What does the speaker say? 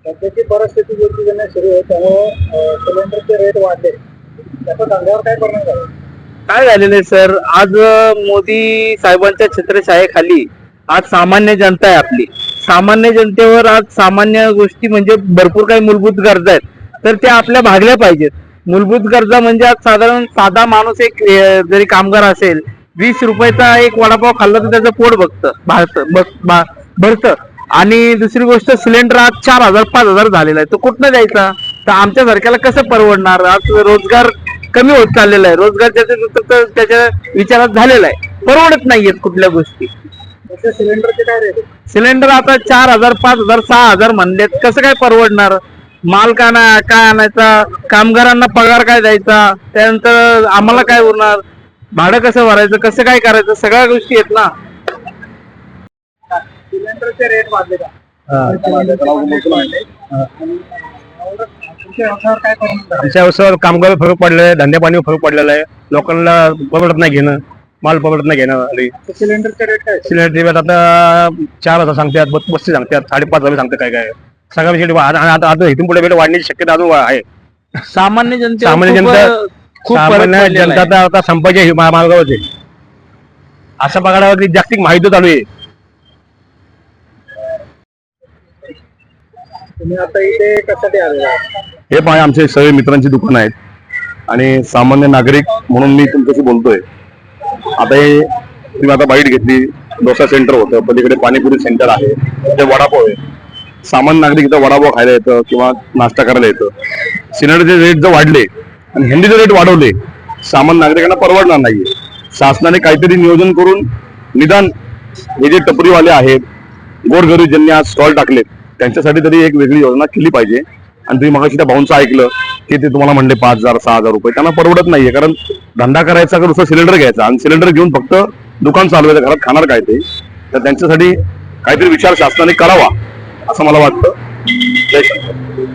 सध्याची परिस्थिती जोखीम सुरू आहे त्यामुळे सिलेंडरचे रेट वाढले त्याचा धंद्यावर काय परिणाम झाला? काय झालेलं आहे सर, आज मोदी साहेबांच्या छत्रछायेखाली आज सामान्य जनता आहे आपली. सामान्य जनतेवर आज सामान्य गोष्टी म्हणजे भरपूर काही मूलभूत गरजा आहेत तर त्या आपल्या भागल्या पाहिजेत. मूलभूत गरजा म्हणजे आज साधारण साधा माणूस एक जरी कामगार असेल 20 रुपयाचा एक वडापाव खाल्ला तर त्याचं पोट भरतं. आणि दुसरी गोष्ट सिलेंडर आज 4,000 5,000 झालेला आहे. तो कुठनं द्यायचा? तर आमच्यासारख्याला कसं परवडणार? आज रोजगार कमी होत चाललेला आहे. रोजगार त्याच्या विचारात झालेला आहे. परवडत नाहीयेत कुठल्या गोष्टी. सिलेंडरचे काय रेट? सिलेंडर आता 4,000 5,000 6,000 म्हणलेत. कसं काय परवडणार? माल काय आणायचा? कामगारांना पगार काय द्यायचा? त्यानंतर आम्हाला काय उरणार? भाडं कसं भरायचं? कसं काय करायचं? सगळ्या गोष्टी आहेत ना. सिलेंडरचे रेट वाढले का? आमच्या व्यवसायावर कामगार फरक पडलाय, धंद्या पाणी फरक पडलेला आहे. लोकांना परवडत नाही घेणं, माल परवडत नाही घेणं. सिलेंडरचे रेट काय? सिलेंडरचे रेट आता 4,000 सांगतात, 32 सांगतात, 5,500 सांगतात. काय सगळ्या विषयी आता इथून पुढे वाढण्याची शक्यता अजून आहे. सामान्य जनता सामान्य जनता आता संपायच्या मार्गावर आहे. असं बघायला जागतिक माहिती चालू आहे. तुम्ही आता इथे कशासाठी आले? हे पण आमचे सगळे मित्रांची दुकान आहेत आणि सामान्य नागरिक म्हणून मी तुमच्याशी बोलतोय. आता हे तुम्ही आता बाईट घेतली, डोसा सेंटर होतं, पलीकडे पाणीपुरी सेंटर आहे, ते वडापाव आहे. सामान्य नागरिक इथं वडापाव खायला येतं किंवा नाश्ता करायला येतं. सिलेंडरचे रेट जर वाढले आणि हिंदीचे रेट वाढवले, सामान्य नागरिकांना परवडणार नाहीये. शासनाने काहीतरी नियोजन करून निदान हे जे टपरीवाले आहेत, गोरगरीब ज्यांनी आज स्टॉल टाकलेत, त्यांच्यासाठी तरी एक वेगळी योजना केली पाहिजे. आणि तुम्ही मगाशी त्या भाऊंचं ऐकलं की ते तुम्हाला म्हणले 5,000 6,000 रुपये. त्यांना परवडत नाहीये, कारण धंदा करायचा का दुसरा सिलेंडर घ्यायचा आणि सिलेंडर घेऊन फक्त दुकान चालवायचं, घरात खाणार काय ते. तर त्यांच्यासाठी काहीतरी विचार शासनाने करावा असं मला वाटतं. जय शंकर.